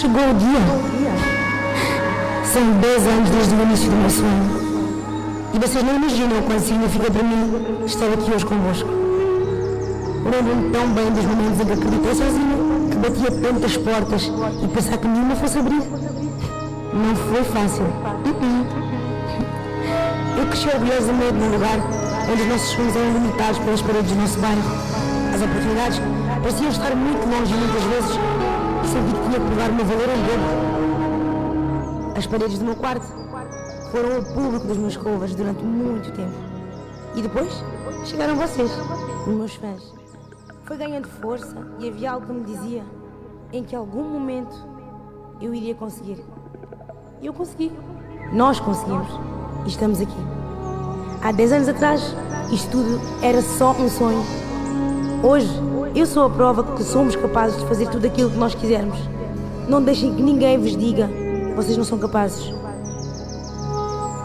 chegou o dia. São 10 anos desde o início do meu sonho. E vocês não imaginam o quanto significa para mim estar aqui hoje convosco. Lembro-me tão bem dos momentos em que acreditei sozinha, que batia tantas portas e pensar que nenhuma fosse abrir. Não foi fácil. Eu cresci orgulhosamente num lugar onde os nossos sonhos eram limitados pelas paredes do nosso bairro. As oportunidades pareciam estar muito longe e muitas vezes senti que tinha que provar o meu valor em dobro. As paredes do meu quarto foram o público dos meus covers durante muito tempo. E depois chegaram vocês, os meus fãs. Foi ganhando força e havia algo que me dizia em que algum momento eu iria conseguir. E eu consegui. Nós conseguimos. E estamos aqui. Há 10 anos atrás, isto tudo era só um sonho. Hoje, eu sou a prova que somos capazes de fazer tudo aquilo que nós quisermos. Não deixem que ninguém vos diga que vocês não são capazes.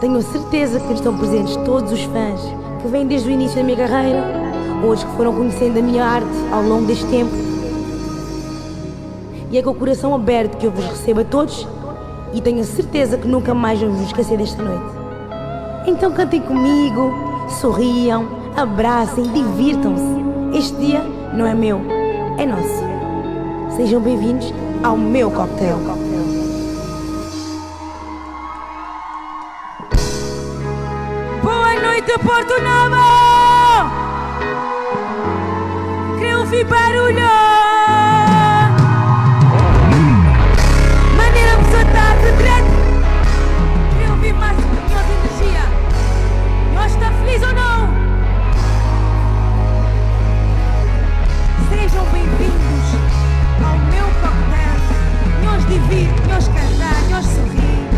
Tenho a certeza que estão presentes todos os fãs que vêm desde o início da minha carreira, ou os que foram conhecendo a minha arte ao longo deste tempo. E é com o coração aberto que eu vos recebo a todos e tenho a certeza que nunca mais vamos nos esquecer desta noite. Então cantem comigo, sorriam, abracem, divirtam-se. Este dia não é meu, é nosso. Sejam bem-vindos ao meu cocktail. Boa noite, Porto Novo! Queria ouvir barulho! Maneira pessoa está de direito! Queria ouvir mais energia! Nós está feliz ou não? Sejam bem-vindos ao meu cocktail. Nós dividir, nós cantar, nós sorrir,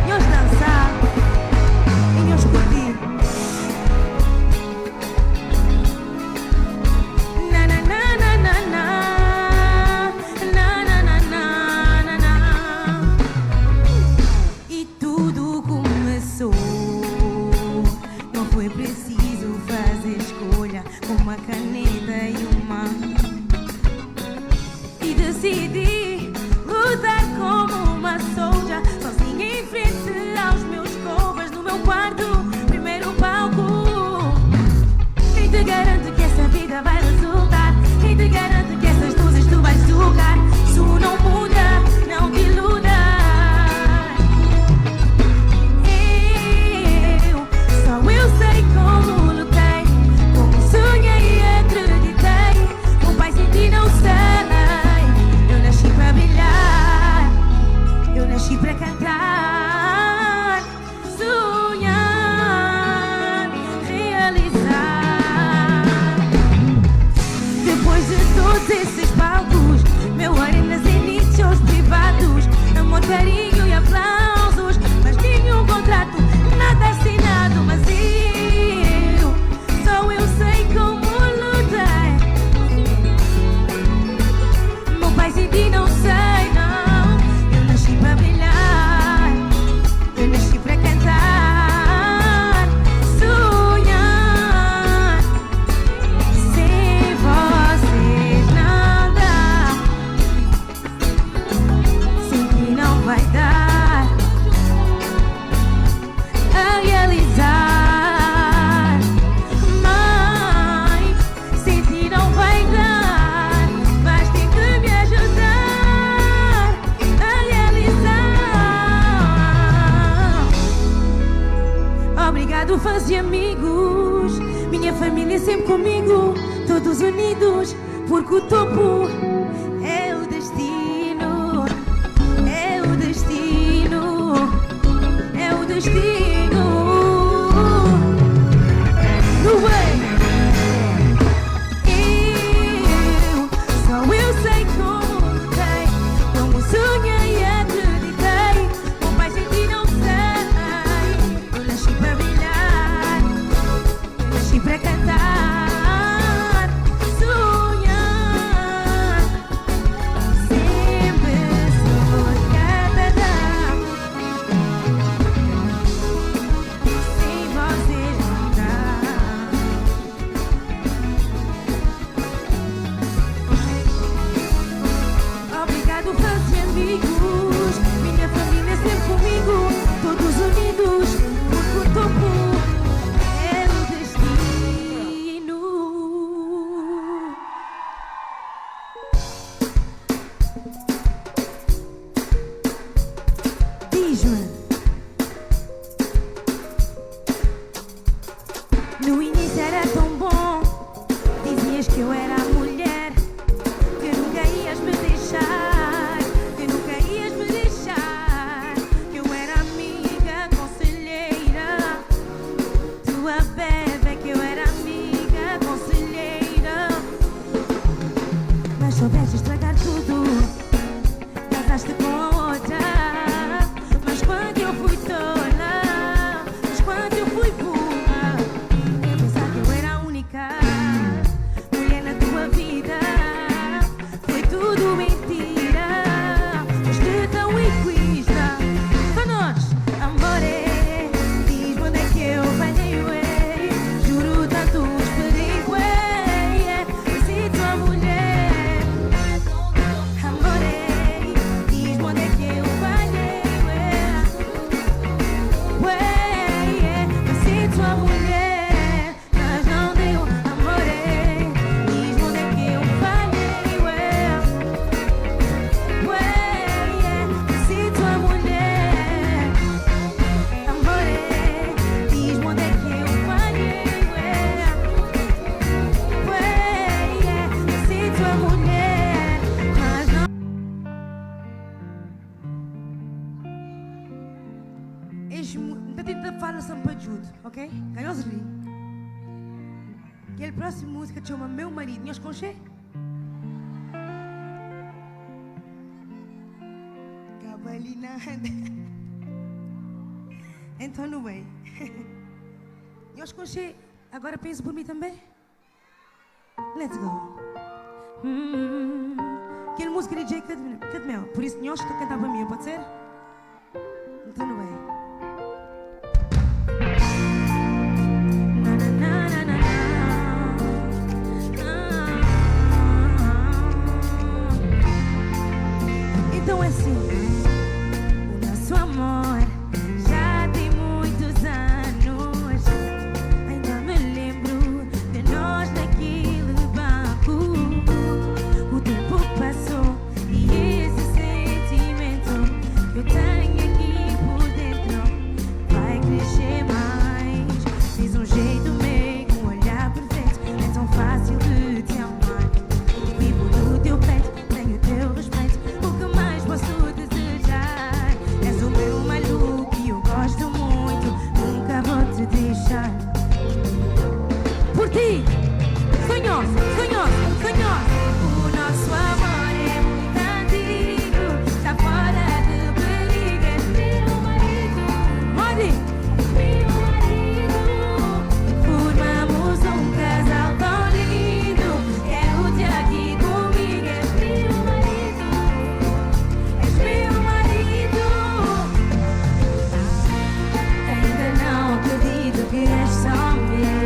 nós dançar e nós curtir. Na na na na na na, na na na na na na. E tudo começou. Não foi preciso fazer escolha com uma caneta e uma. E decidi lutar como uma soldier, sozinha em frente aos meus covers no meu quarto, primeiro palco. Quem te garante que essa vida vai resultar? Quem te garante que essas luzes tu vais tocar? Isso não muda, não te iludas. Só eu sei como lutei, como sonhei e acreditei. O pai sem ti não sei. Eu nasci para brilhar, eu nasci para cantar, sonhar, realizar. Depois de todos esses palcos, meu arenas em shows privados, amor, carinho e aplausos, mas nenhum contrato, nada assinado. Mas só eu sei como lutei. Meu pai sem ti não sei, não. Eu nasci para brilhar, eu nasci para cantar, sonhar. Sem vocês não dá, sem ti não vai dar a realizar. Mãe, sem ti não vai dar, mas tem que me ajudar a realizar. Obrigado, fãs e amigos, minha família sempre comigo, todos unidos, porque o topo é o destino, é o destino, é o destino. Só eu sei como lutei, como sonhei e acreditei. O pai sem ti não sei. Eu nasci para brilhar, eu nasci para cantar, sonhar, que eu era a mulher, que nunca ias me deixar, que nunca ias me deixar, que eu era amiga, conselheira, tua bebê, que eu era amiga, conselheira. Mas soubeste estragar tudo, casaste com a outra. Mas quando eu fui tola, mas quando eu fui burra, eu pensava que eu era a única mulher na tua vida. Foi tudo mentira, foste tão egoísta. Para nós, amore, diz-me onde é que eu falhei, ué. Juro tanto esperei, ué. Fui tua mulher. Amore, diz-me onde é que eu falhei, ué. Ué, fui tua mulher, mas não deu. Amore, diz-me onde é que eu falhei, ué. Ué, fui tua mulher. Amore, diz-me onde é que eu falhei, ué. Ué, fui tua mulher, mas não. Não fala sampajudo, ok? Ganhou-se ali. Aquela próxima música chama Meu Marido. Nós conche? Cabalina. Então, não é. Nós conche. Agora pensa por mim também. Let's go. Aquela música de Jake Cadmel. Por isso, nós que cantar para mim, pode ser? Então, não é. Então é assim, o nosso amor já tem muitos anos. Ainda me lembro de nós naquele banco. O tempo passou e esse sentimento que eu tenho aqui por dentro vai crescer mais. Fiz um jeito meio, um olhar perfeito. É tão fácil de te amar. Vivo no teu peito, tenho teu respeito. O que mais posso desejar? És o meu maluco e eu gosto muito. Nunca vou te deixar. Por ti, sonhoso, sonhoso, sonhoso. O nosso amor é muito antigo. Está fora de perigo. És meu marido. Mori! Meu marido. Formamos um casal tão lindo. Quero-te aqui comigo. És meu marido. És meu marido. Ainda não acredito que és só meu.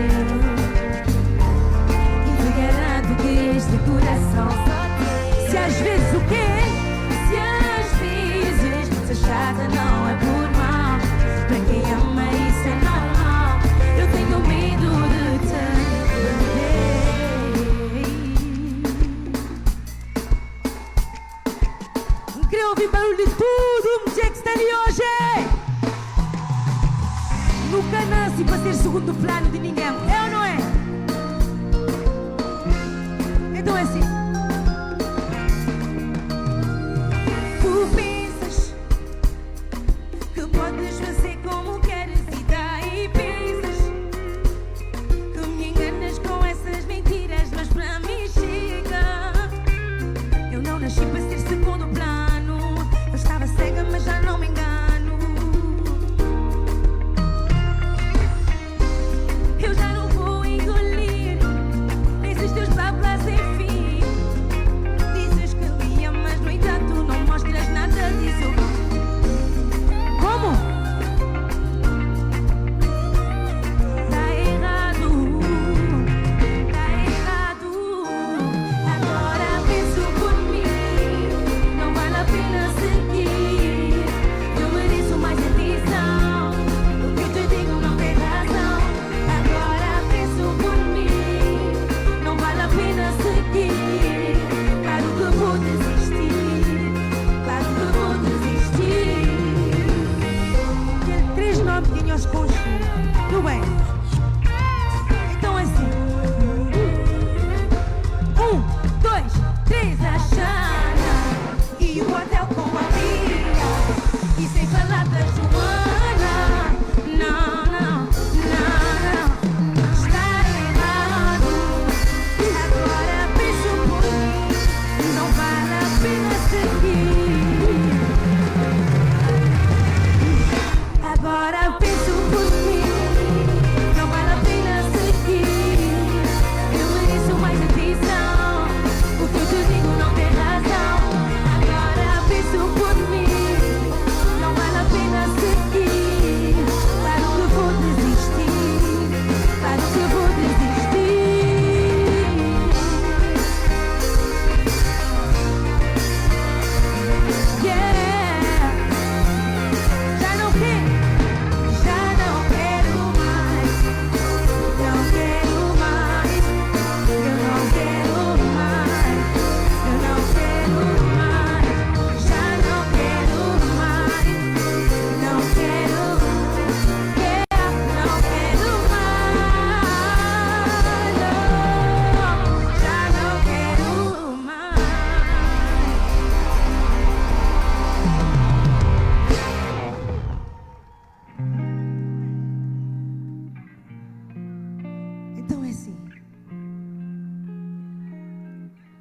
E te garanto que este coração só tem. Se às vezes o quê? Se às vezes ser chata não é por mal. Para quem ama isso é normal. Eu tenho medo de te perder. Queria ouvir barulho de tudo, o dia que está ali hoje. Nunca nasci para ser segundo plano de ninguém. É ou não é? Então é assim. Tu pensas que podes fazer como queres e daí pensas que me enganas com essas mentiras, mas para mim chega. Eu não nasci para ser segundo plano. Eu estava cega, mas já não me engano. Eu já não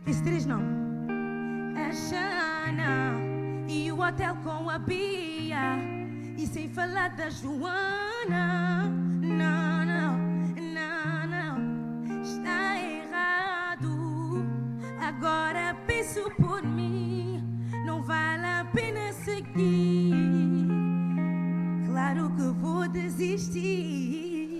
Esse três não. A Xana e o hotel com a Bia. E sem falar da Joana. Não, não, não, não. Está errado. Agora penso por mim. Não vale a pena seguir. Claro que vou desistir.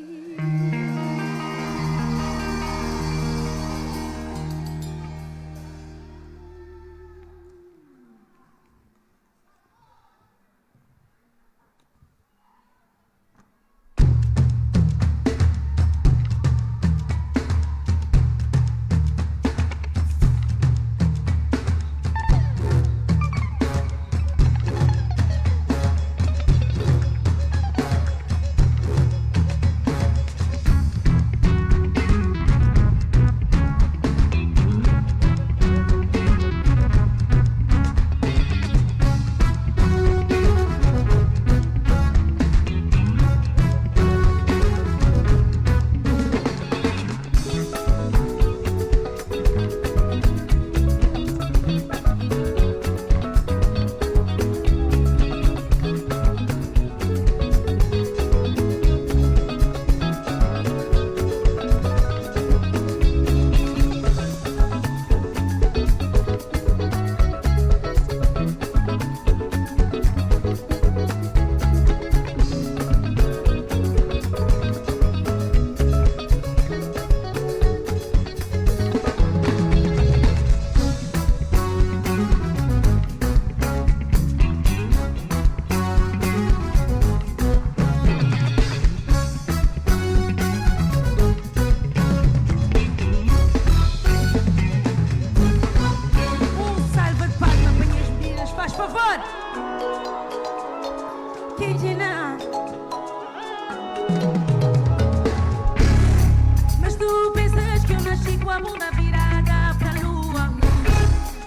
Mas tu pensas que eu nasci com a bunda virada pra lua.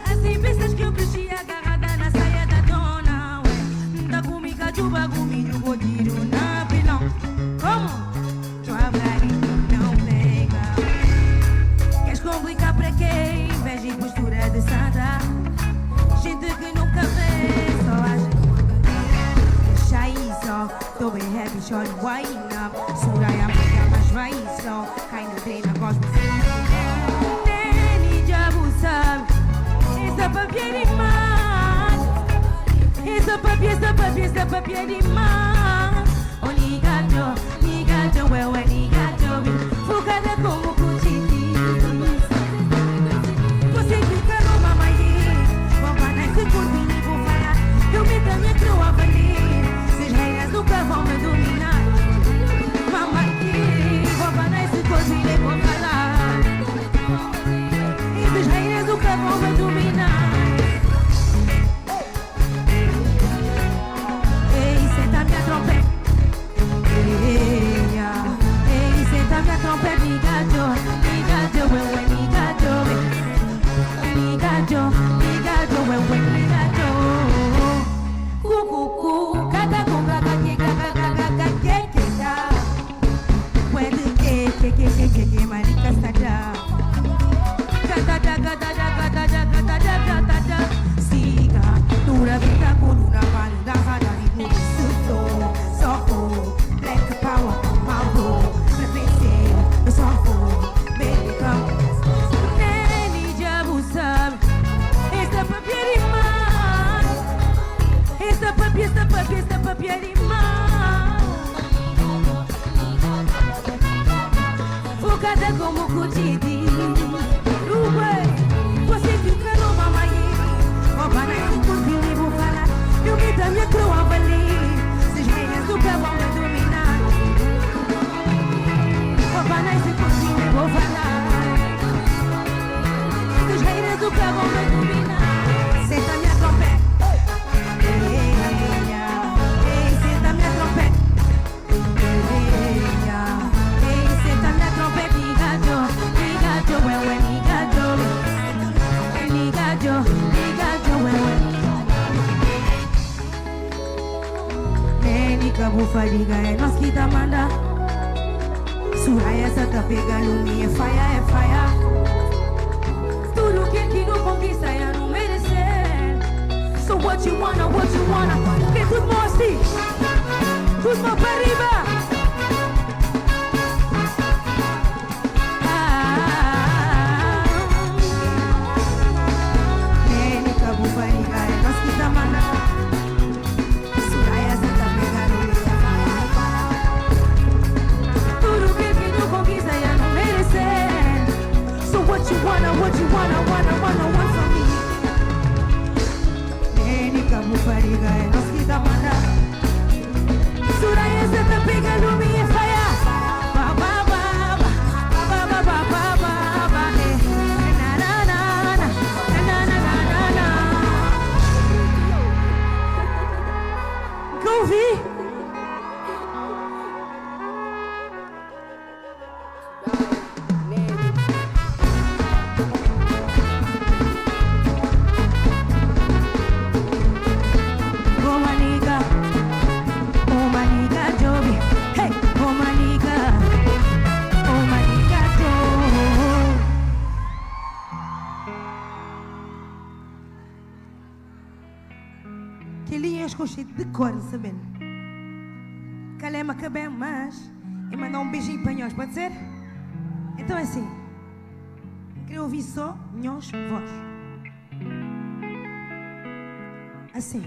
Assim pensas que eu cresci agarrada na saia da dona. Da comica de bagulho, vou tiro na pilão. Como? Tua braguinha não pega. Queres complicar pra quem? Inveja e postura de santa. Gente que nunca vê, só acha que deixa isso. Tô bem happy, choro, wine up. Suraya, mas vai slow. Cai no trem na cosmos. Nem diabo sabe. Essa papia de mar. Essa papia de mar. Oh, nigajo, wewe, nigajo. Focada como cuchiti. Você fica no mamãe. Vou parar esse corpinho e vou falhar. Eu meto a minha crua valer. Seis regras nunca vão me dominar. Mamãe, vou parar esse corpinho e vou falar. Esses regras nunca vão me dominar. Ei, senta minha trompete. Ei, senta minha trompete. Nigajo, wewe, nigajo. Nigajo, wewe, nigajo. Cucucu, cada conga, que-que-que-que-que-que-que-que. Puede que, marica está siga, dura vida, coluna, válida, radarigo, sufo, sofo, black power, malvo, repenser, eu sofo, baby, come. Nem diabo sabe, esta papia de mar, esta papia de mar. Focada como cuchiti. Você fica no mamãe. Vou parar esse corpinho e vou falar. Eu meto a minha crua valer. Esses reinas nunca vão me dominar. Vou parar esse corpinho e vou falar. Esses reinas nunca vão me dominar. Senta minha trompete. Ei, senta minha trompete. Ei, senta minha trompete. Nigajo, wewe, nigajo. Nigajo, wewe. Nenica bufadiga é nós que tá manda. Suraya essa tá pegando minha faia é faia. Tudo que what you wanna want from me. Neni kamu pariga e nos kita manda. Suraya zeta pega lumi e faya. Ba ba ba ba ba ba ba ba ba ba na na na na na na na na. Go vi. De cor, sabendo? Calema que bem, mas e mandar um beijinho para nós, pode ser? Então é assim. Queria ouvir só nós voz. Assim.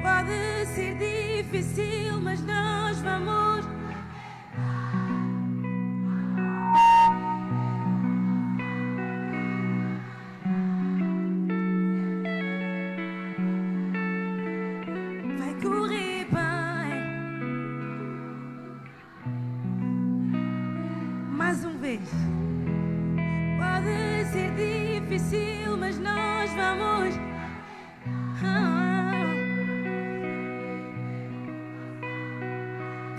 Pode ser difícil, mas nós vamos. Pode ser difícil, mas nós vamos.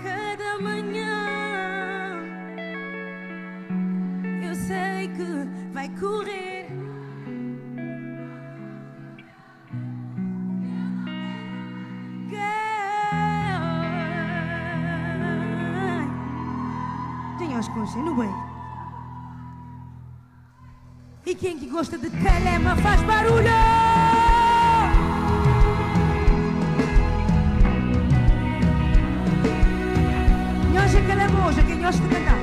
Cada manhã eu sei que vai correr. Tem as conchas no bem. E quem que gosta de calema faz barulho? Nós é calamoja, quem gosta de cantar?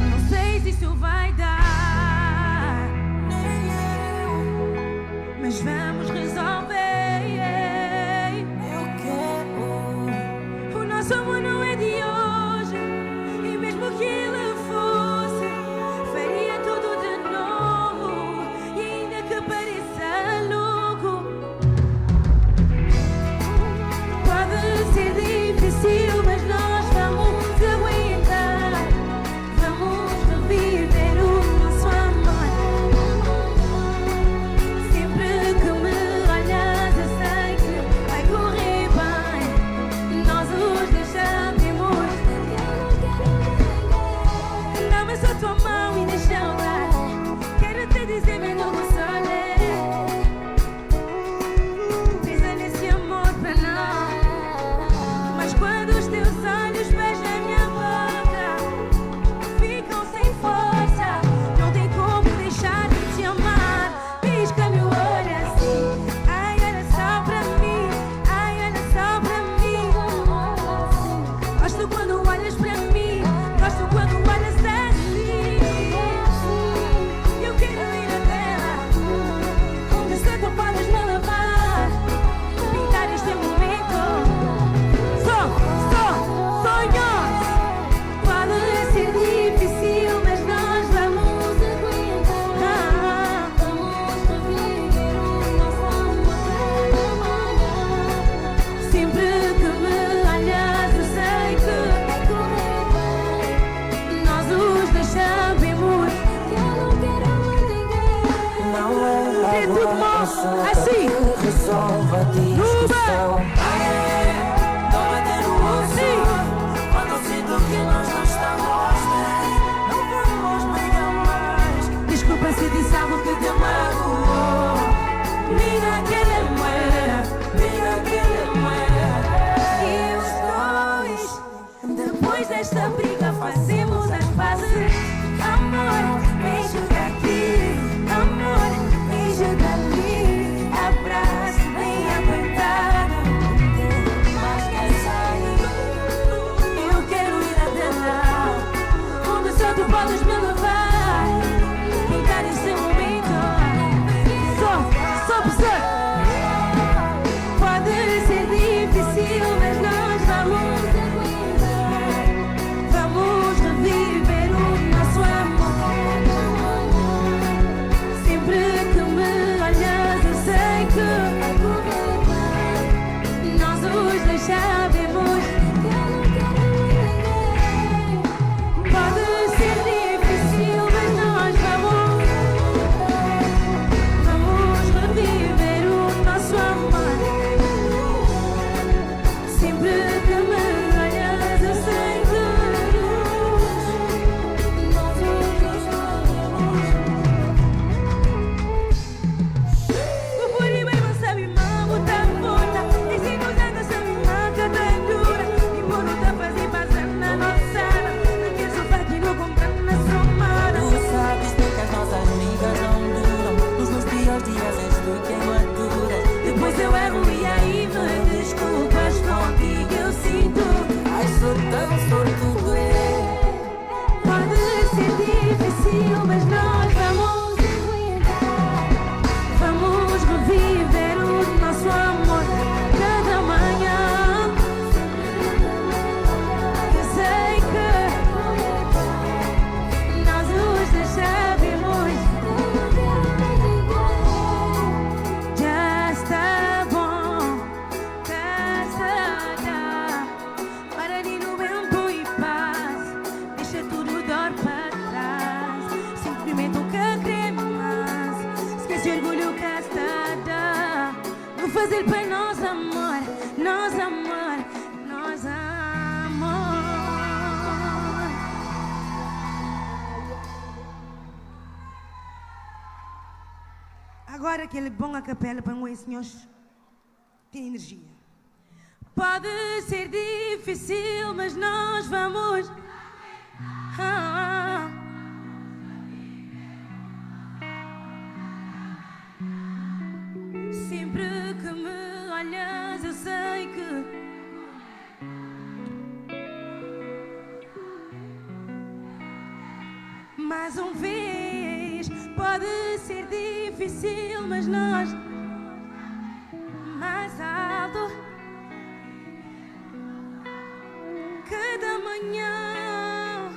Não sei se isso vai dar, mas vamos resolver. Nosso amor não é de hoje, e mesmo que ele fosse, faria tudo de novo, e ainda que pareça louco. Pode ser difícil, mas nós vamos aguentar. Vamos reviver o nosso amor. Sempre que me olhas, eu sei que vai correr bem. Nós os deixamos. Dá-me só tua mão e deixa eu dar. Quero te dizer meu novo solé. Pisa nesse amor pra nós. Mas quando os teus olhos beijam minha boca, ficam sem força. Não tem como deixar de te amar. Pisca meu olho assim. Ai, olha só pra mim. Ai, olha só pra mim. Gosto quando olhas pra mim. Gosto quando olhas assim. Eu quero ir na terra onde sei que podes me levar. Pintar este momento. Sonhos. Pode ser difícil, mas nós vamos aguentar. Vamos reviver o nosso amor. Sempre que me olhas, eu sei que vai correr bem. Nós os deixamos. Que eu não quero mais ninguém. Não é É tudo bom? Assim. que resolve a discussão. Não vai ter o osso quando sinto que nós não estamos bem. Não vamos brigar mais. Desculpa se disse algo que te magoou. Mira que ele muera. Mira que ele muere. E os dois, depois desta briga, fazemos as pazes. Amor, beijo daqui. Amor, beijo dali. Abraço bem apertado. sorte e às vezes tu que imaturas. Depois eu erro e aí me desculpas. Contigo eu sinto. Ai, sou tão sortudo, Pode ser difícil, mas nós vamos aguentar. Vamos reviver o nosso amor cada manhã. Eu sei que nós nos deixaremos. Já está bom, já está. Para de no tempo e paz. Deixa tudo dar para trás. Simplesmente o que queremos. Esquece o orgulho que está. Vou fazer para nós amor, nós amor, nós amor. Agora aquele bom a capela para nós, senhores. Tem energia. Pode ser difícil, mas nós vamos. Ah. Sempre que me olhas, eu sei que mais uma vez pode ser difícil, mas nós mais alto cada manhã.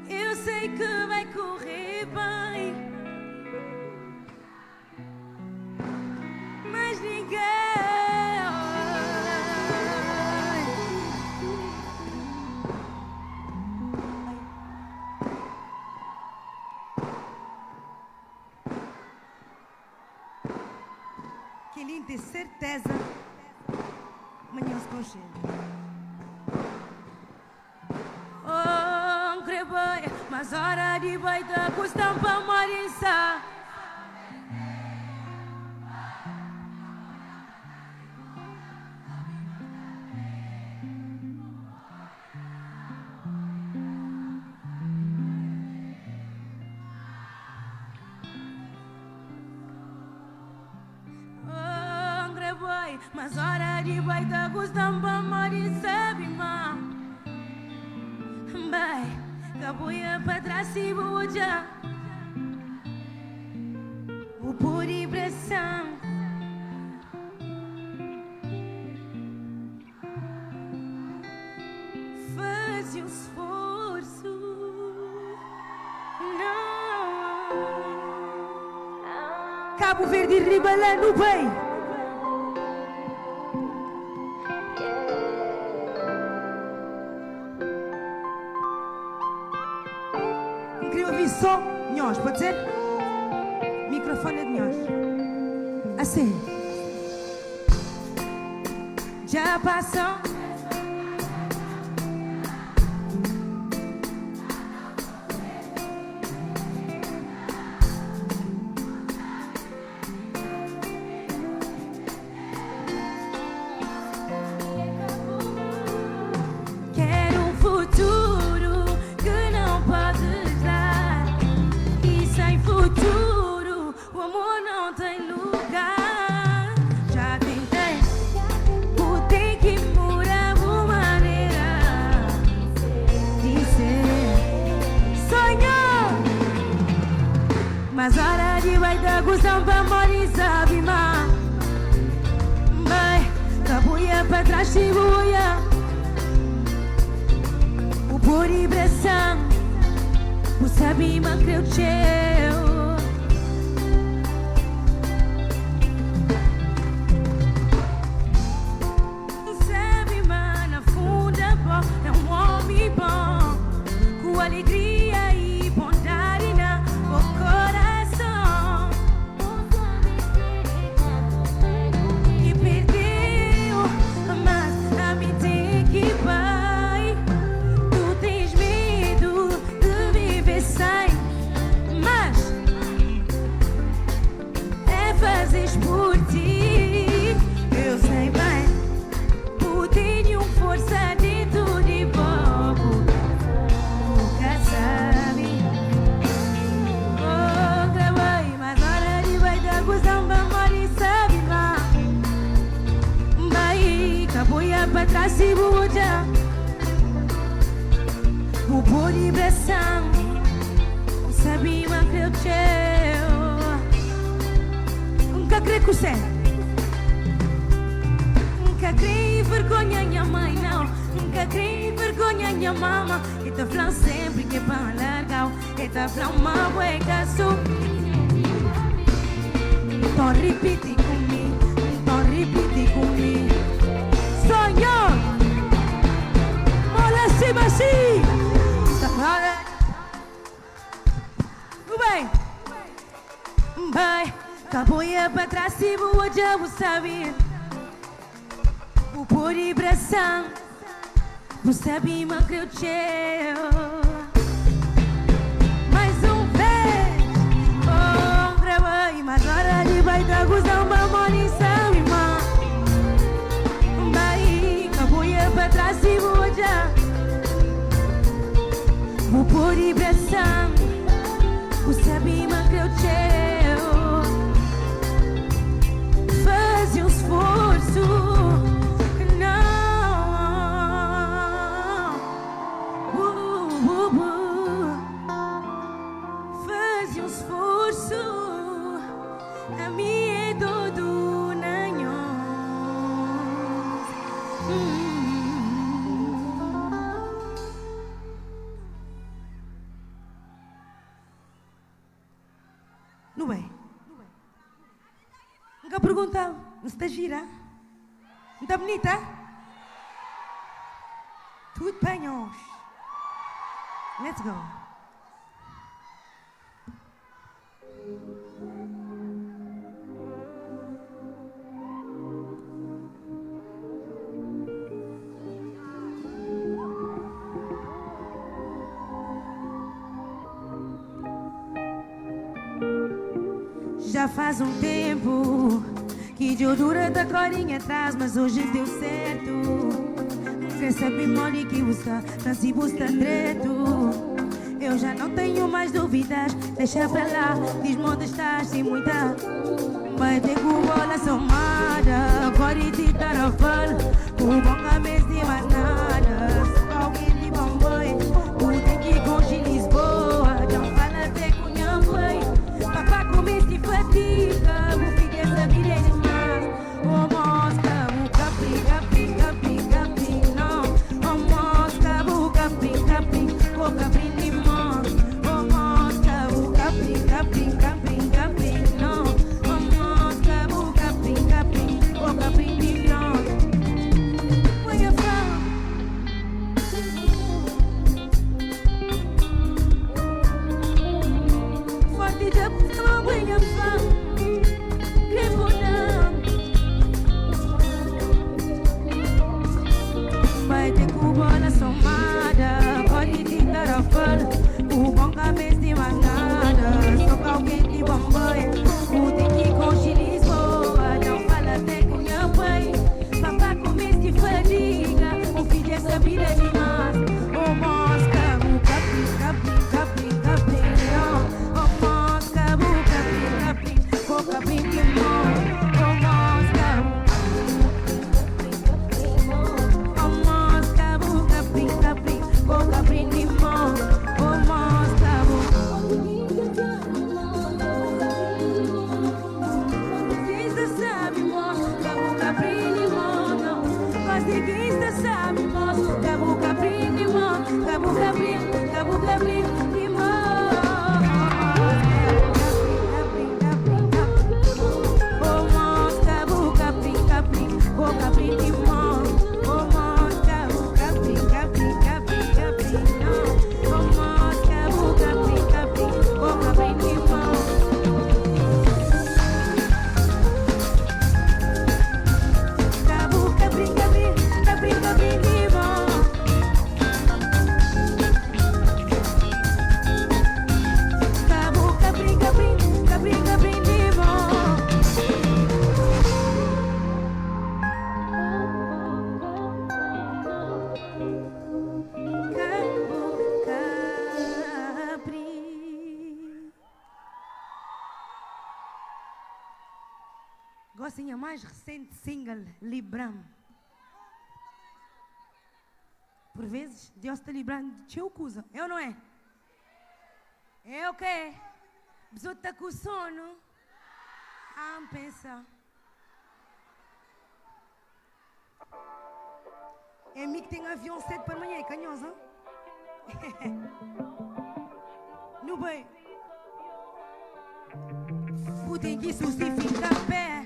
Eu sei que vai correr bem, mas ninguém. Que lindo ter certeza. Amanhã se conchega. Oh, crebai, mas hora de baita custam para morir-se. Mas hora de baita custam para morir, sabe, má. Vai, cabuia para trás e buja. O puro e pressão. Faz um esforço. Não. Cabo Verde ribalando bem. Só nós, pode ser? Microfone é de nós. Assim. Já passou. Quero um futuro que não podes dar. Futuro, o amor não tem lugar. Já tentei, tem que mudar a maneira de ser. Sonhou, mas hora de vai dar gostão para morir, sabe, má. Vai, cabuia para trás e buia. O por e pressão, o sabe, mas creu teu. Alegria e bondade no coração. E perdeu, mas a mim tem que vai. Tu tens medo de viver sem, mas é fazeres por ti. Eu sei bem, tu tenho força dentro de pouco. Sabe, oh, trabalho. para trás e vou olhar. Vou pôr vibração. Sabia que eu te nunca creio que você. Nunca creio vergonha minha mãe não. Nunca creio vergonha minha mama. E tá falando sempre que é para largar. E tá falando uma boeca só. Don't repeat it comigo. Don't repeat it comigo. Sonho. Olha cima assim. Bem, vai, capoeira para trás e vou já vou saber. Vou pôr vibração, vou saber mas que eu te mais vez, oh, gravei, mas hora de vai dar gozão, vamos sabe, irmã. Vai, capoeira para trás e vou já. Vou pôr vibração. O sabima que eu te fazia um esforço, não. Fazia um esforço, a mim é todo nanhos. Não é? Nunca pergunta, não está gira? Não está bonita? Tudo bem, hoje. Let's go. Já faz um tempo que de dura da corinha atrás, mas hoje deu certo. Quer saber, mole que você tá se busca direto. Eu já não tenho mais dúvidas, deixa pra lá, diz-me onde estás, sem muita. Vai ter com bola somada, agora e te dar a fala. O bom cabeça de mais nada, só alguém de bom boi. O tem que ir em Lisboa, não fala até com minha mãe. Papá começa de fatiga, vou ficar essa vida demais. Oh, mosca, o capri, capri, capri, capri, não. Oh, mosca, o capri, capri, o capri limão. Oh, mosca, o capri, capri, capri, capri, não. Oh, mosca, o capri, capri, o capri limão. Where you from? Forte de Puma, where you from? Vai ter cubana somada, pode te dar a fala. O bom cabeça de mais nada, só pra alguém de bom boy. O tem que ir com Lisboa, não fala até com minha mãe. Papá começa de fadiga, o filho dessa vida é demais. O mosca, o capri, capri, capri, capri, não. O mosca, o capri, capri, o capri limão. O mosca, boca brim limão, oh mosca, você sabe, mosca, boca brim limão, não. Você sabe, mosca, boca brim limão, boca brim limão. Oh mosca, boca brim limão, oh mosca, boca brim não. Oh mosca, boca brim limão. Boca brim limão. Boca brim limão. Gostem a mais recente single, Libram. por vezes, Deus está livrando de teu coisa. É ou não é? É o quê? Você está com sono? Pensa. É mim que tem avião 7 para amanhã, é canhosa? No bem. Putem que isso se fica a pé.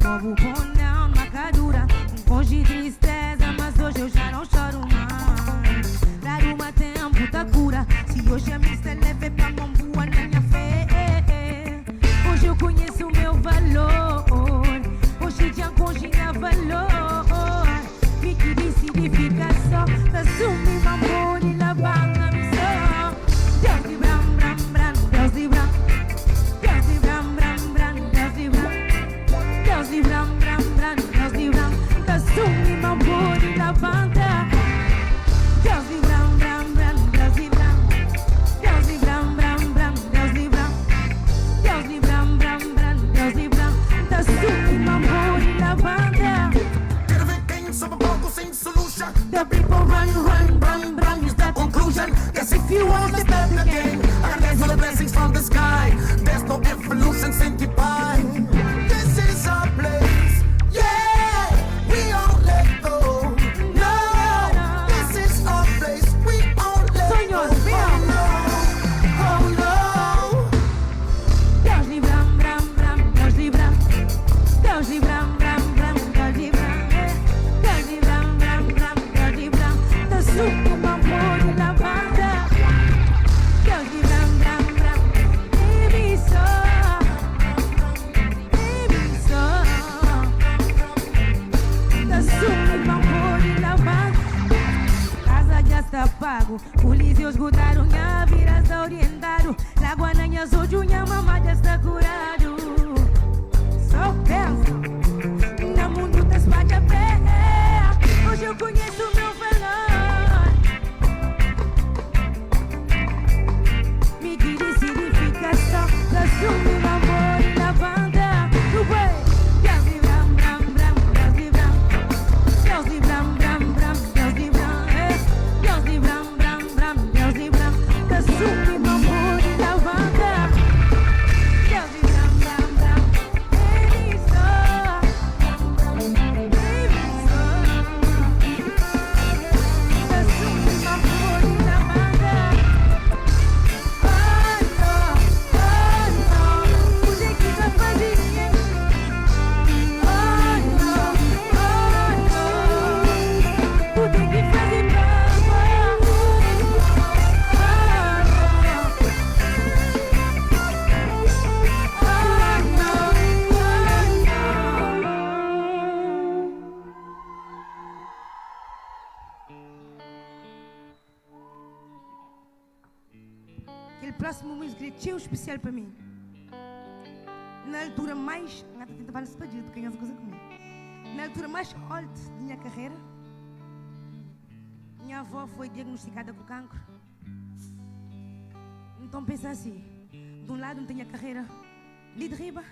Povo bom não, macadura. Hoje tristeza, mas hoje eu já não choro mais. Dar uma tempo da cura. Se hoje a missa leve pra mão boa na minha fé. Hoje eu conheço o meu valor. Hoje já conginha valor. Vi que decidi ficar só. Assumi meu amor e lavar na missão. Deus de bram, bram, bram. Deus de bram. Deus de bram, bram, bram. Deus de bram. Deus de bram, bram, bram. Deus de bram. Assumi meu amor e lavanda. Deus de bram, bram, bram. Deus de bram. Deus de bram, bram, bram. Deus de bram. Deus de bram, bram, bram. Deus de bram. Assumi meu amor e lavanda. Everything's a bubble, same solution. The people run, run, run, run is the Conclusion, guess if you want to start again, I can dance for the blessings from the sky. There's no evolution, sanctified. This is our place. Yeah, we don't let go. No, this is our place. We don't let go. Oh no. Deus de bram, bram, bram. Deus de bram. Deus de bram, bram, bram. Deus de bram. Deus de bram, bram, bram. Deus de bram. Da suco, amor e lavanda. Deus de bram, bram, bram. Baby só. Baby só. Da suco, amor e lavanda. Casa já está pago. Polícia esgotaram, minha vida está orientado. Lagoa na minha soju, minha mamá já está curado. Só pensa, no mundo das pagas pé. Hoje eu conheço o meu valor. Me decidi ficar só. Assume o amor e lavanda. No bem. Deus de bram, bram, bram. Deus de bram. Deus de bram, bram, bram. Deus de bram. Deus de bram, bram, bram. Deus de bram. Assume o amor e lavanda. Deus de bram, bram, bram. Baby só. Baby só. Assume o amor e lavanda. Hoje é que vai fazer. Tu tem que fazer aquele próximo música é tão especial para mim. Na altura mais. Não estou tentando falar para porque é coisa comigo. Na altura mais alta da minha carreira, minha avó foi diagnosticada com cancro. Então pensa assim: de um lado não tenho a carreira ali de riba,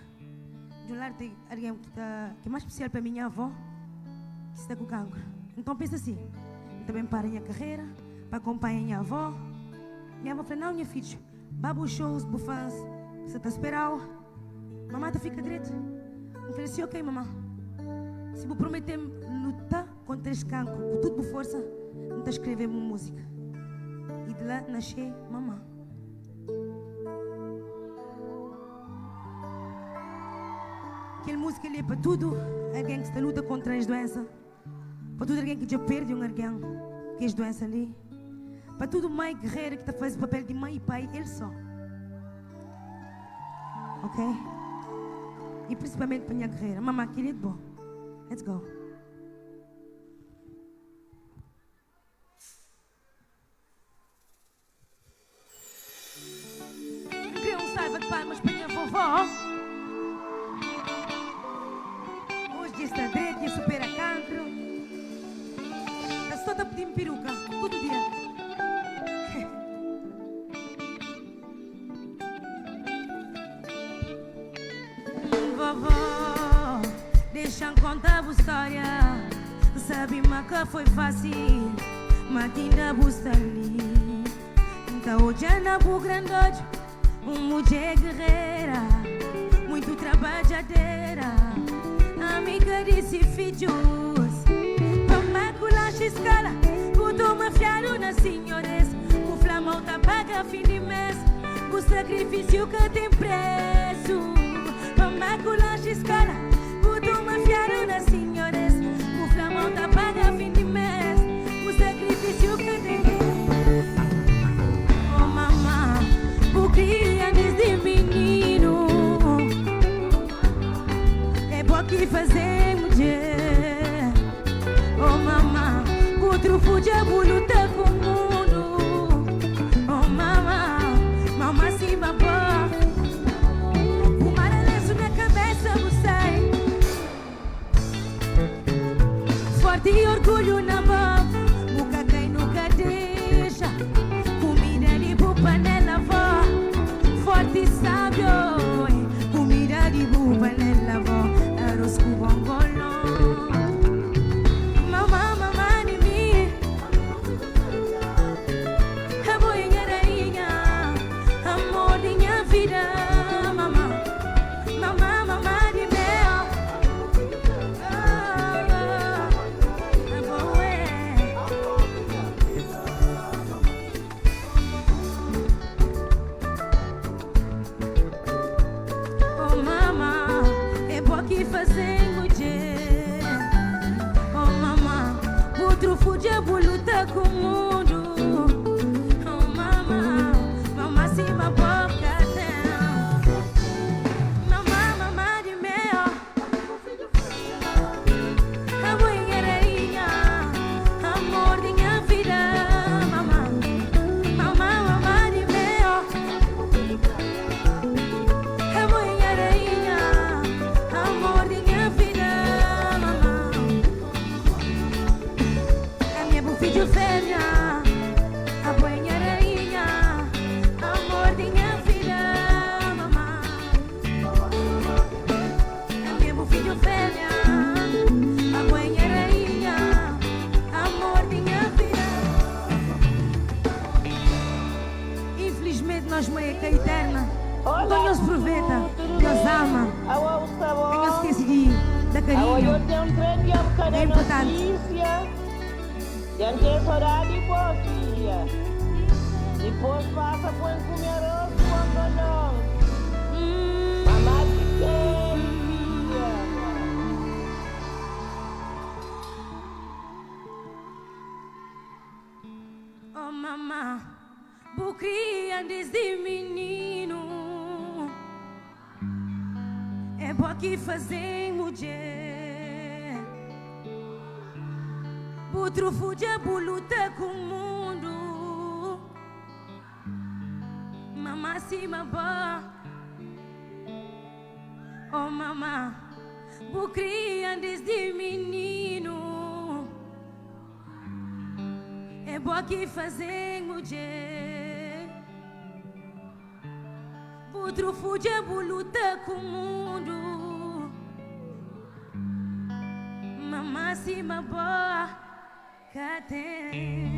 de um lado tem alguém que é mais especial para minha avó, que está com cancro. Então pensa assim: eu também paro a minha carreira para acompanhar a minha avó. Minha avó falou: não, minha filha, babu shows, bufãs, você está esperando. Mamãe tá fica direito. Eu falei assim: ok, mamãe. Se me prometer lutar contra este cancro com tudo por força, não está escrever uma música. E de lá nasceu mamãe. Aquela música ali é para tudo alguém que está luta contra as doenças. Para tudo alguém que já perde alguém que é as doenças ali. Para tudo mãe guerreira que está fazendo o papel de mãe e pai, ele só. Ok? E principalmente para a minha guerreira. Mamãe, querido, bom. Let's go. Queria um salva de palmas para a minha vovó. Hoje está direito e supera cancro. A só está pedindo peruca, todo dia. Vovó, deixa-me contar a história. Sabe, mas que foi fácil. Matinda bustali Então hoje na bu grandode mulher guerreira muito trabalhadeira amiga desse filhos Vamos cular escala Puto mafiado na senhores O flamão tá paga fim de mês O sacrifício que tem preço Vamos cular escala Puto mafiado na senhores O flamão tá paga fim de mês O sacrifício que tem Oh mamá O cria desde menino É bom que fazer mulher Oh mamá Outro fudiabo luta com o mundo Oh mamá Mamá se babá O maraleço na cabeça você Forte e orgulho na boca Boca quem nunca deixa Comida de panela vó Forte e sábio Comida de panela vó Arroz com bongolão Mamá, mamá de mim A boinha rainha Amor de minha vida Mamá, mamá, mamá de mel Oh mamá, é bom que fazer mulher Oh mamá, outro fudiabo luta com o mundo Oh mamá, mamá se uma boca Mamá, mamá de mel A boinha rainha Amor de minha vida Mamá, mamá, mamá de mel A boinha rainha Amor de minha vida Mamá A minha bufilho fêmea A boinha rainha Amor de minha vida Mamá A minha bufilho fêmea A boinha rainha Amor de minha vida Infelizmente nós meia que é eterna Então Deus aproveita Deus ama Tenho esquecido da carinho É importante Depois passa por comer arroz com bongolão. Mamá de queria. Oh mamá Bucria desde menino É bom que fazer mulher Outro fudiabo luta com o mundo Mamá se babá Oh mamá Bucria desde menino É bom que fazer mulher Outro fudiabo luta com o mundo Mamá se babá Cadê?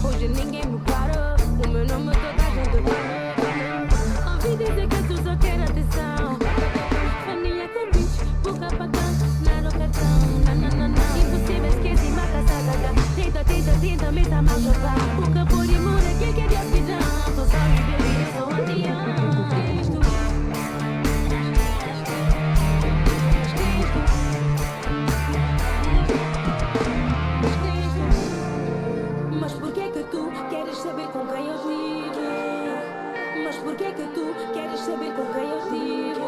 Hoje ninguém me para, o meu nome toda a gente fala. Ouvi dizer que tu só quer atenção. Faninha tem bicho, boca bacana, nada o cartão. Impossível esquecer, mata sagada. Tenta, me tá mal jogar. Boca por imune, que é de aspidão. Tô só me bebendo, sou antião. porquê que tu queres saber com quem eu estive?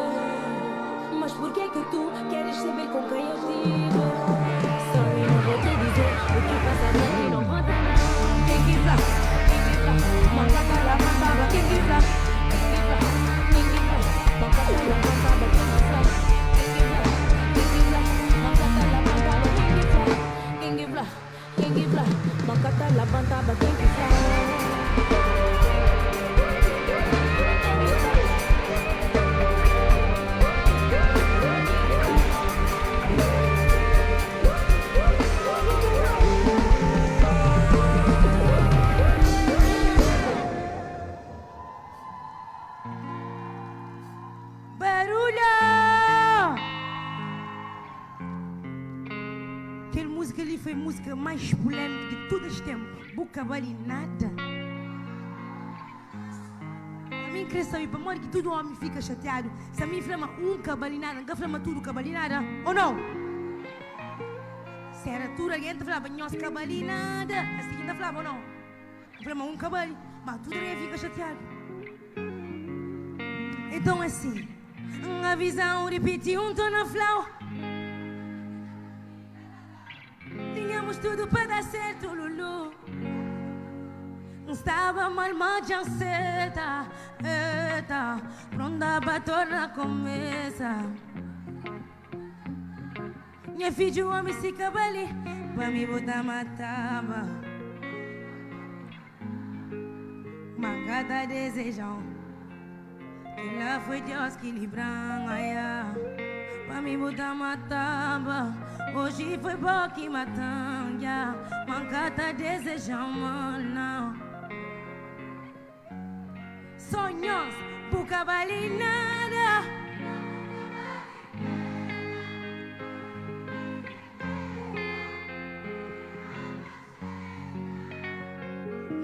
Mas porquê que tu queres saber com quem eu estive? Sorry, não vou te dizer o que passa dentro e não conta não. Quem que lá? Mancata lá, mancada, quem que lá? Mancata lá, mancada, quem que lá? Mancata lá, mancada, quem que lá? Quem que lá? Mancata lá, mancada, quem que lá? Foi a música mais polêmica de todo este tempo. Boca balinada. A mim cresceu e para morrer que todo homem fica chateado. Se a mim flama cabalinada, não flama tudo cabalinada. Ou não? Se era tudo alguém falava nossa cabalinada. A seguinte falava ou não? Flama cabali. Mas tudo alguém fica chateado. Então assim, a visão repetiu tom na flau. Tínhamos tudo para dar certo, Lulu. Estava mal, mas já certa. Eita, pronta para tornar começa. Minha filha, o homem se cabali, para me botar matava. Mancada desejão, que lá foi Deus que livrou, para me botar matava. Hoje foi bom que matanga, mancata desejamos não. Sonhos, boca balinada.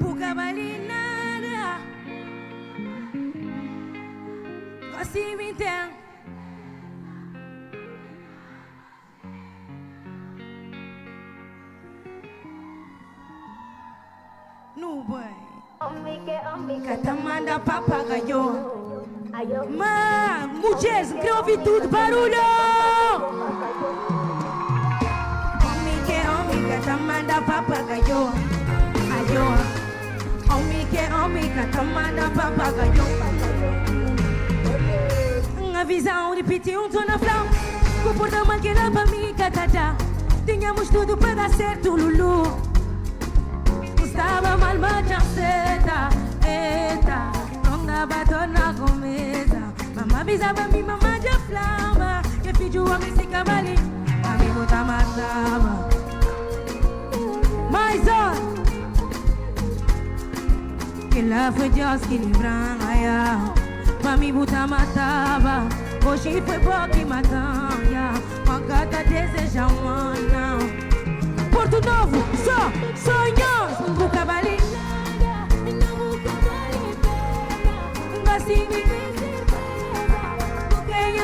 Boca balinada. Assim me entende. No boy. Catamanda papagaio. Mas, mulheres, quero ouvir tudo, barulho! Homem, catamanda papagaio. Homem, catamanda papagaio. A visão repetiu tom na flau. Comportamento que era para mim, catata. Tínhamos tudo para dar certo, Lulu. Estava mal, mas já certa. Eita, não dava tornar começa. Mamãe avisava mim, mamãe já flama. Que filho o homem se cabali, amigo tá matava. Mas ó, que lá foi Deus que livrou, pra mim botar matava. Hoje foi bom que matava. Mancata deseja não. Porto Novo, só sonhos, boca balinada, não boca balinada, assim me quem é,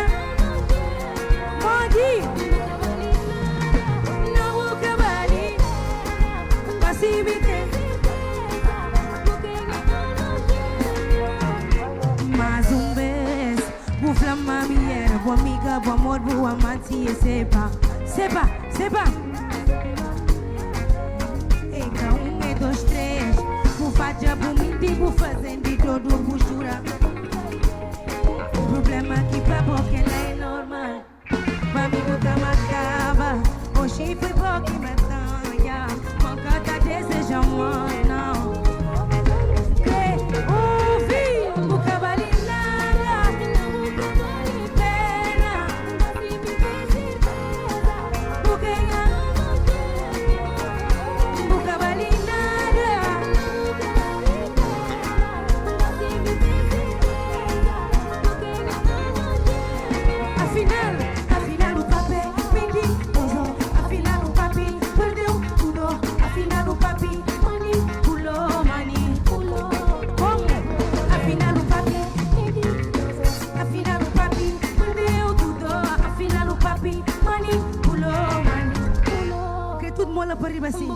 pode, não boca balinada, assim me mais vez, vou flamar minha boa amiga, boa amor, boa amante, e sepa. Dois, três, vou fazer bonito e vou fazendo de todo postura. O problema aqui pra boca é normal. Pra mim nunca macaba. Hoje foi bom que me tanha. Mancata deseja não. Ouvi o cavalinada. Pena. Porque o cavalinho. Afinal o papel perdeu, afinal o papel perdeu tudo, afinal o papel manipulou. Como? Afinal o papel perdeu, afinal o papel perdeu tudo, afinal o papel manipulou. Que tudo mola para riba assim.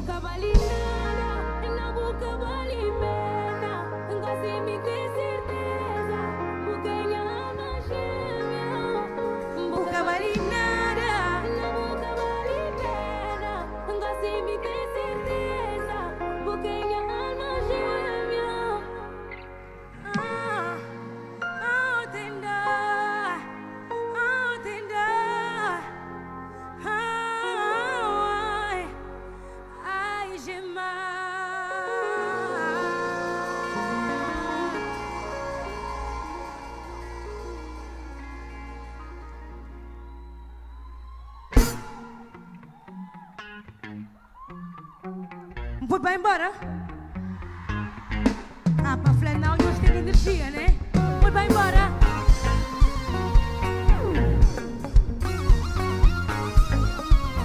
Pode vai embora? Ah, para flanar nós temos energia, né? Pode vai embora?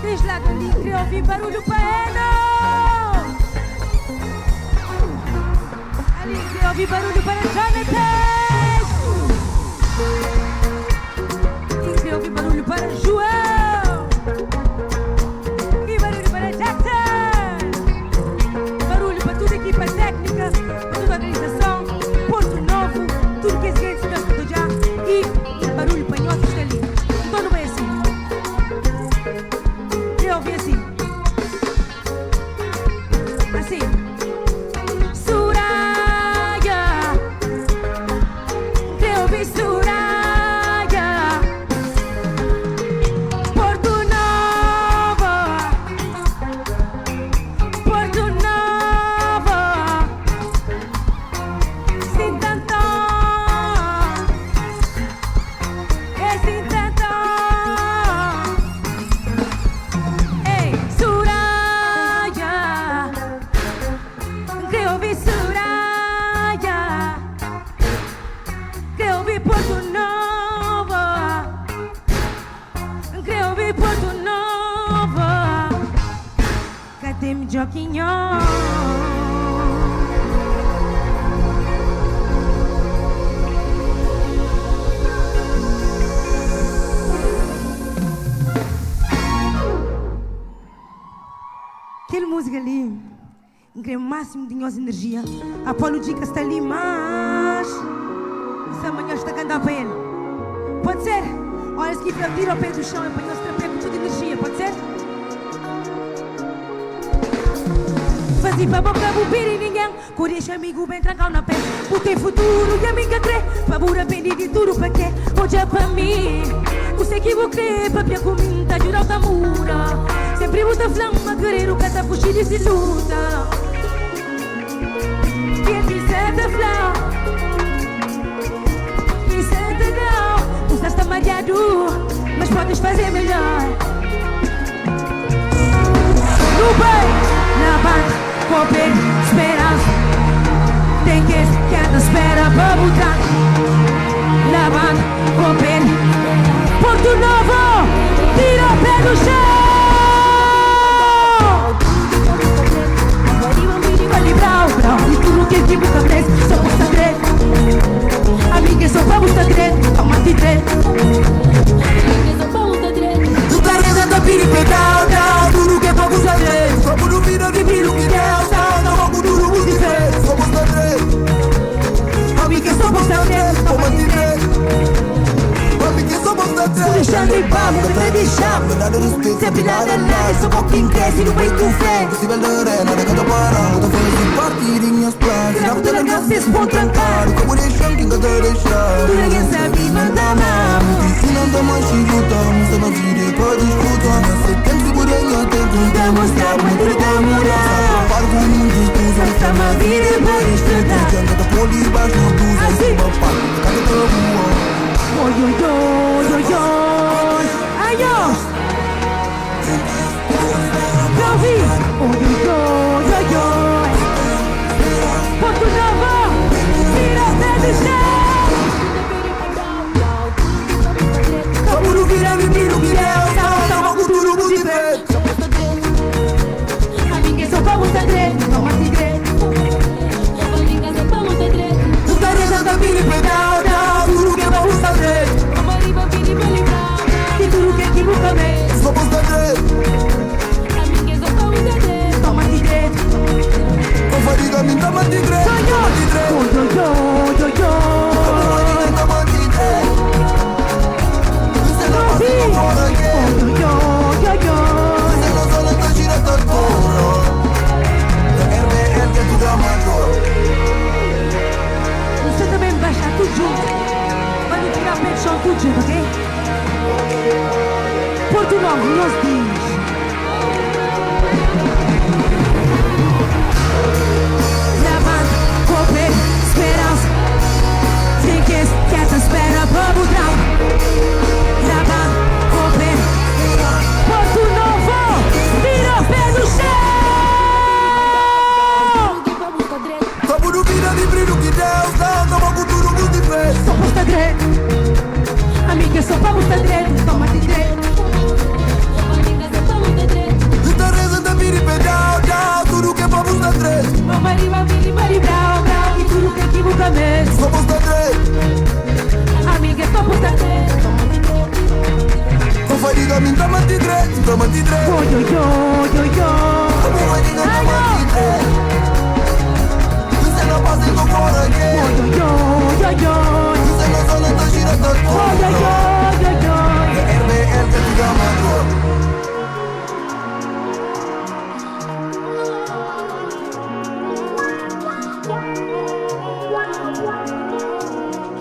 Diz lá que ali queria ouvir barulho para ela. Ali queria ouvir barulho para Jonathan. E queria ouvir barulho para João. E barulho para Jackson. Barulho para toda a equipa técnica, para toda a organização, Porto Novo, tudo que é seguinte se nós já. E barulho para nós ali. Então não é assim. Eu ouvi assim. Assim. Soraya. Eu ouvi Soraya. Porto Novo. Porto Novo. Sin tanto. É sin tanto. Ei, Soraya. Que ouvi Soraya. Que ouvi Porto Novo. Que ouvi Porto Novo. Cadê-me Joquinho? Aquela música ali, o máximo de nossa energia. A Paulo Dica está ali, mas essa manhã está a cantar para ele. Pode ser? Olha, se quiser tira o pé do chão e para nós trabalhar com toda energia, pode ser? Fazia para boca bubir e ninguém Coreixo amigo bem trancado na pele. O teu futuro e a minha crê. Favor aprendi de tudo para quê? Hoje é para mim. Você que vou crer, papia comigo, tá jurado da mura. Sempre muita flama, guerreiro, cata fugir e se luta. Quem quiser da flama, quiser da não. Você está mareado, mas podes fazer melhor. No bem, na banda, com pé, esperança. Tem que anda espera para botar. Na banda, com pé, Porto Novo, tira o pé do chão. E tudo que tipo acontece, só por segredo. Amiga, só vamos segredo, calma de treino. Tu tá rezando a piripedal, tudo que é pouco segredo. Como no vira de brilho que deu, não vamos duro muito diferente. Somos segredo. Amiga, só por segredo, calma de treino. Deixando em paz, me deixando. Sempre nada, só pouquinho cresce no meio do fé. Possível de arena, de cada parão. Tô feliz de partir em minhas planos. Não te lembro se se pode trancar. Como deixar quem quer deixar. Tu ninguém sabe, manda mamo. E não dá mais chiruta, mas eu não virei para disputar. Mas sei que segurei a tempo. Dá mostrar muito da moral. Para com muitos dos Não está uma vida por estudar. que anda da poli baixo do blues. Assim. Uma parte de cada rua. Oi, oi, oi, oi, oi. Ai, ó. Pra ouvir. Oi, oi, oi, oi, oi. Porto Novo, tira o pé do chão. Como no vira, me vira o que deu. Tá uma cultura muito diferente. Amiga, só vamos segredo, não há segredo. Tu tá deixando a vida em pedal, tudo que é bom saber. E tudo que é tipo comer. Somos segredo. Toma segredo. Com fadiga, me dá uma tigre. Sonhou. Oi, oi, oi, oi, oi. Dá uma tigre. Você não passa por fora, yeah. Oi, oi, oi, oi, oi. Você não só não gira tanto. RBL que é tudo amador. Você também vai baixar tudo junto. Vai no tirar o pé do chão tudo junto, ok? Porto Novo, nós diz. Levanta, correr, esperança. Tem que essa espera para mudar. Levanta, correr. Porto Novo, tira o pé do chão. vamos dar direito, toma-te direito. Muita reza da vira e pedal, down. Tudo que vamos dar direito. Mamariba, biribari, brau, brau. E tudo que equivoca mesmo. Vamos dar direito. Amiga, vamos dar direito. Não vai diga me toma-te direito, toma-te direito. Yo, yo, yo, yo, yo. Não vai diga toma-te direito. Você não passa no fora aqui. Yo, yo, yo, yo. Você não só não tá gira tá Yo, yo, yo, yo, yo. RBL que te gama agora.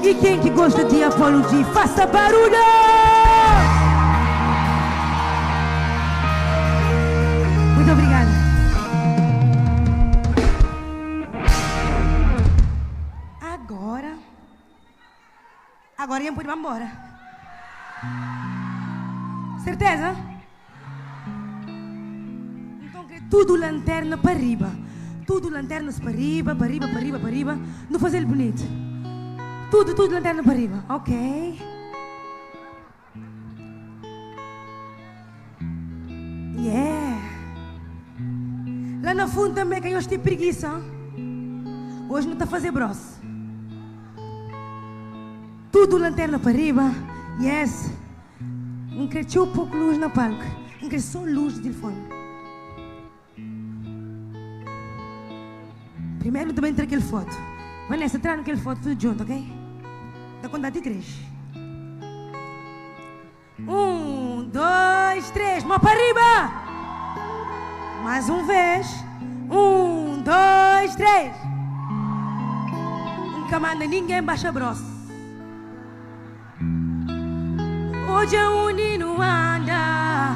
E quem que gosta de Apology, faça barulho! Muito obrigada. Agora a gente pode ir embora. Certeza? Então que tudo lanterna para riba. Tudo lanternas para riba, para riba, para riba, para riba. Não fazer ele bonito. Tudo lanterna para riba. Ok. Yeah. Lá no fundo também quem hoje tem preguiça. Hoje não está a fazer brosse. Tudo lanterna para riba. Yes. Não quer um pouco luz na palco. Não quer só luz de telefone. Primeiro também entra aquele foto. Vanessa, entra naquele foto tudo junto, ok? Da conta de 3. 1, 2, 3. Mão para riba. Mais uma vez. 1, 2, 3. Nunca manda ninguém baixa brosse. Hoje é um menino anda.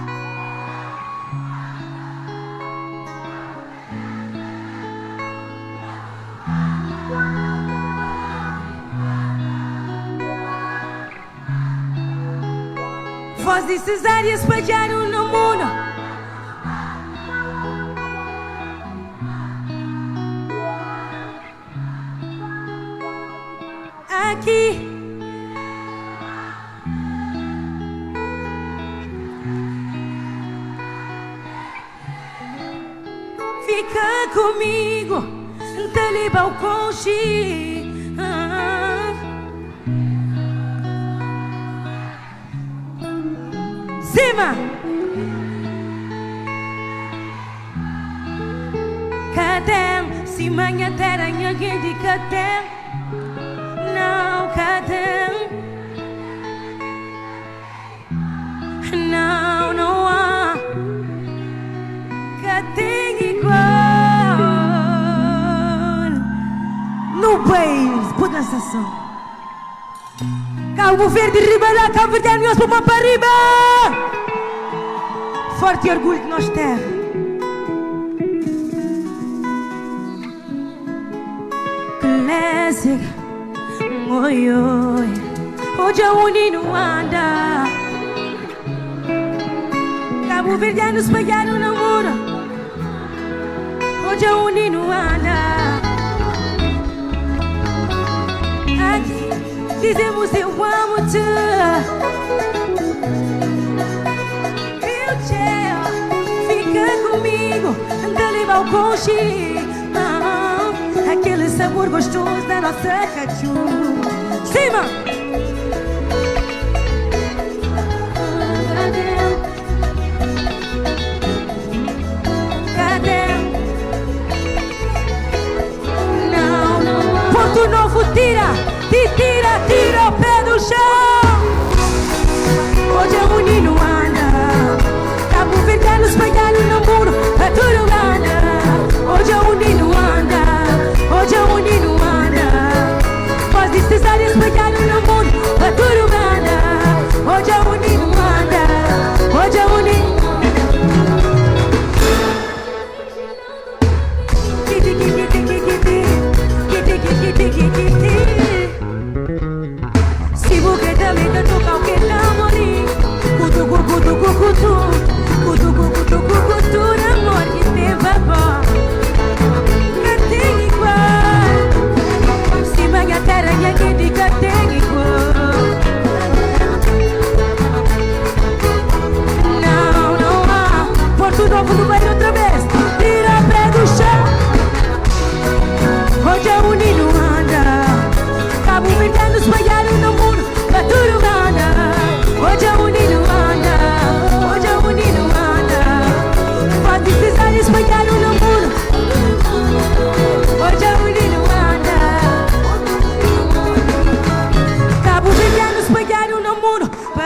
Voz de cesárea espalharam no mundo. Aqui fica comigo, dali balconchi. Cima. Cadê? Se manhã terá ninguém de cadê? Não, cadê? Não, não há. Cadê igual? No país, por dançação. Cabo Verde, Ribeirão, Cabo Verde, nós vamos para riba. Forte orgulho de nós terra. Classic. Oi, oi. Hoje é o menino anda. Cabo Verde, nos pegaram no muro. Hoje é o menino anda. Aqui dizemos eu amo-te. Eu te fica comigo, dali balconchi. Aquele sabor gostoso da nossa cachorro. Cima! Cadê? Não, não. Porto Novo, tira o pé do chão. Hoje é o menino anda. Cabo Verde, nos pegaram no muro. É tudo anda. Hoje é o menino anda. Hoje é o menino anda. Voz de cesáreas pegaram no mundo. É tudo anda. Hoje é o menino anda. Hoje é o menino. Se você também tá tocando que tá morrendo. Cutu, cutu, cutu, cutu, cutu, cutu, amor que tem vapor. Que tem igual.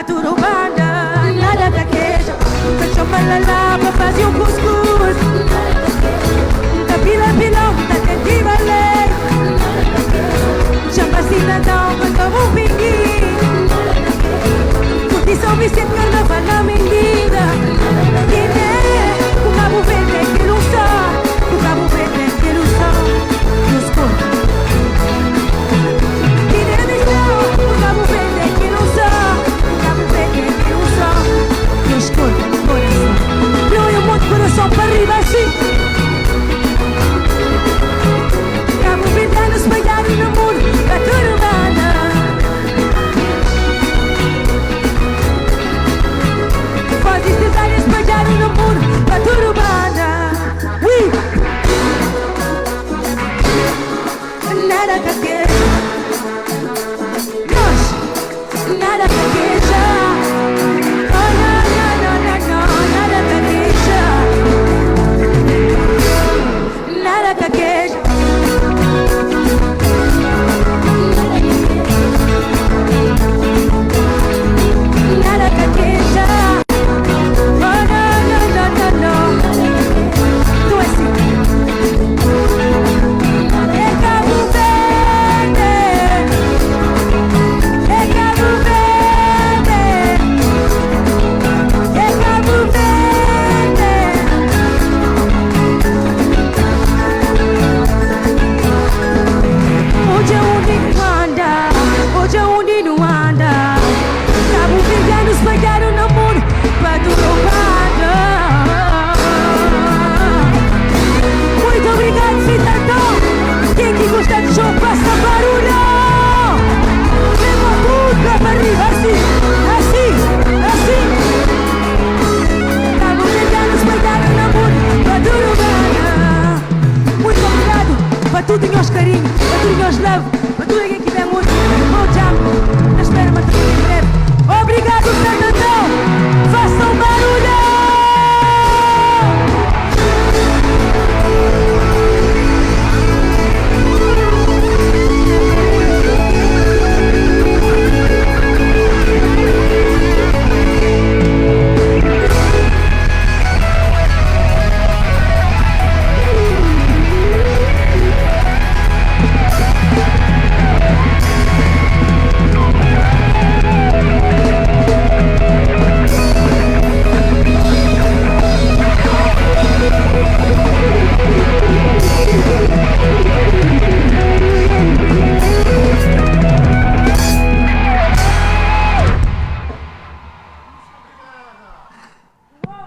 Paturubanda, nada caqueja. Cachorro malalá, pra fazer um cuscuz. Da pilão, da cantiva lei. Chama cidadão, canta um pinguim. Curti São Vicente, carnaval na mendiga. Guiné, o Cabo Verde que não sabe. O Cabo Verde que não sabe. Nos conta. Guiné Bissau, o Cabo Verde que não sabe. O Cabo Verde que não sabe. Nos conta, coração. Põe um monte de coração para arriba assim. Cabo Verde espalhado no mundo, da turbana. Pode estar espalhado no mundo, da turbana. Ui! Nada caqueja. Nós, nada caqueja. Oh, não, nada caqueja. Nada caqueja. Nada caqueja. Oh, não. Tu é assim. É Cabo Verde. É Cabo Verde. É Cabo Verde. Hoje é onde anda, hoje é onde não anda. Cabo Verde espalharam no mundo, Paturubanda. Muito obrigado, cidadão. Quem que gosta de jogo, faça barulho. Leva tudo pra arriba, assim. Cabo Verde espalharam no mundo, Paturubanda. Muito obrigado para tudo em os carinhos, para tudo em os love, para tudo em que